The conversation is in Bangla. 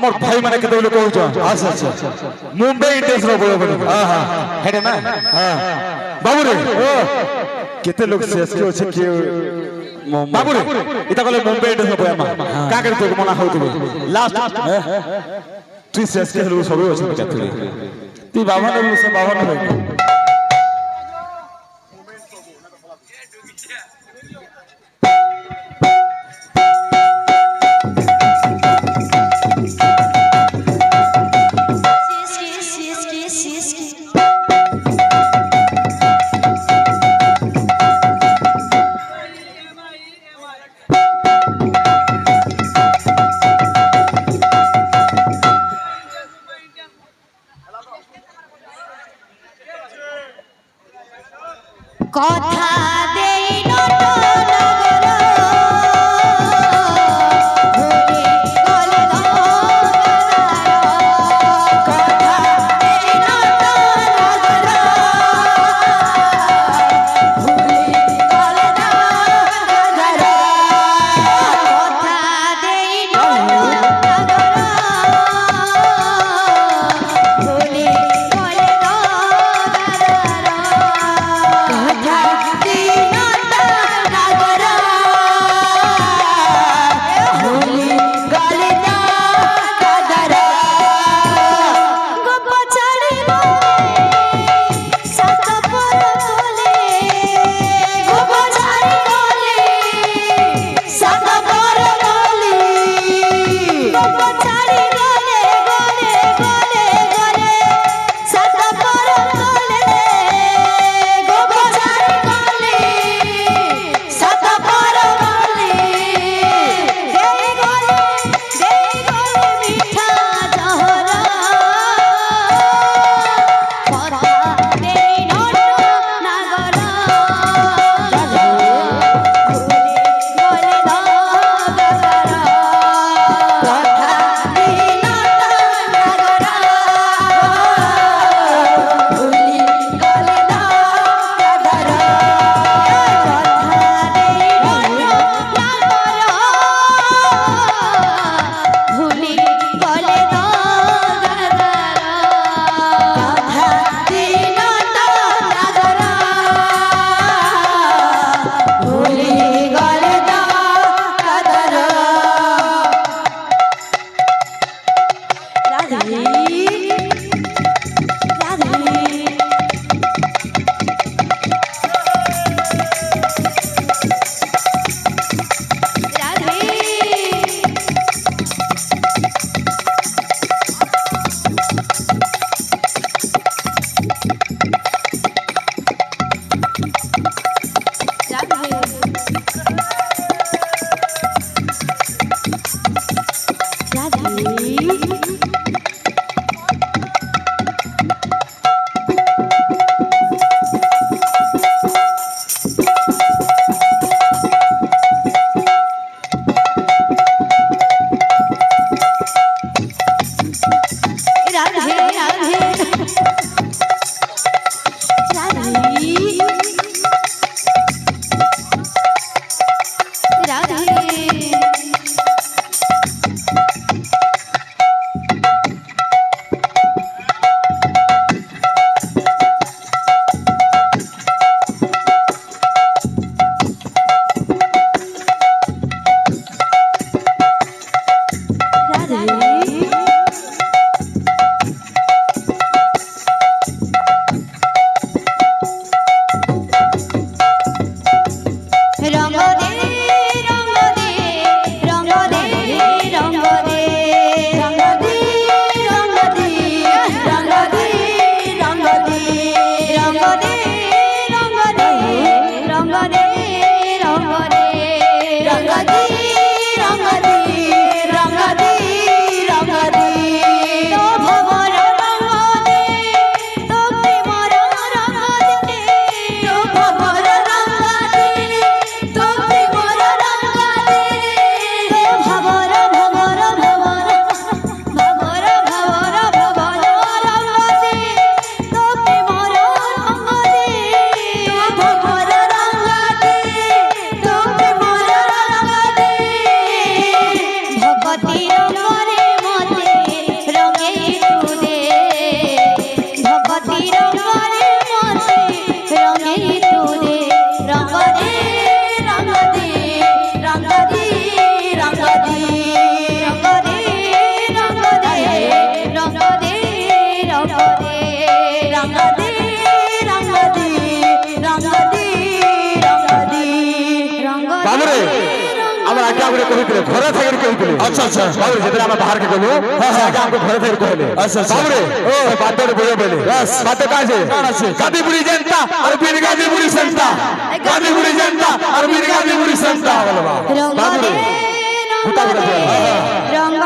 আমার ভাই মানে কেতে বলে কହୁଛ আচ্ছা আচ্ছা মুম্বাই ইন্ডিয়ান্স ର বড় বড় হ্যাঁ হ্যাঁ হেডে না হ্যাঁ বাবু রে কেতে লোক সিএসকে আছে কি বাবু রে এটা কলে মুম্বাই ইন্ডিয়ান্স ର বয়ামা কা করে তো মনা হউতবে লাস্ট তুই সিএসকে হলো সবই আছে কেতে তুই বাবা না সে বাবা না ভাই কথা দেই নটনগর ভুলে গল কথা দেই নটনগর ভুলে গল কথা দেই নটনগর ভুলে গল কথা রঙরে মতে রঙে তোরে রঙরে রঙদে রঙদে রঙদে রঙরে রঙদে রঙদে রঙদে রঙদে রঙদে রঙদে রঙদে বাবুরে আমার আগে আমরা কইতে ঘরে থেকে কইতে আচ্ছা আচ্ছা বাবুরে যেটা আমরা বাহার কে গেল আগে আমরা ঘরে থেকে কইলে আচ্ছা বাবুরে ও বাদ্যরে বলে বলে বাস বাদ্য কাজে আছে গাদিপুরি জনতা আর বীর গাদিপুরি সন্তা গাদিপুরি জনতা আর বীর গাদিপুরি সন্তা বলবা বাবুরে রঙরে রঙদে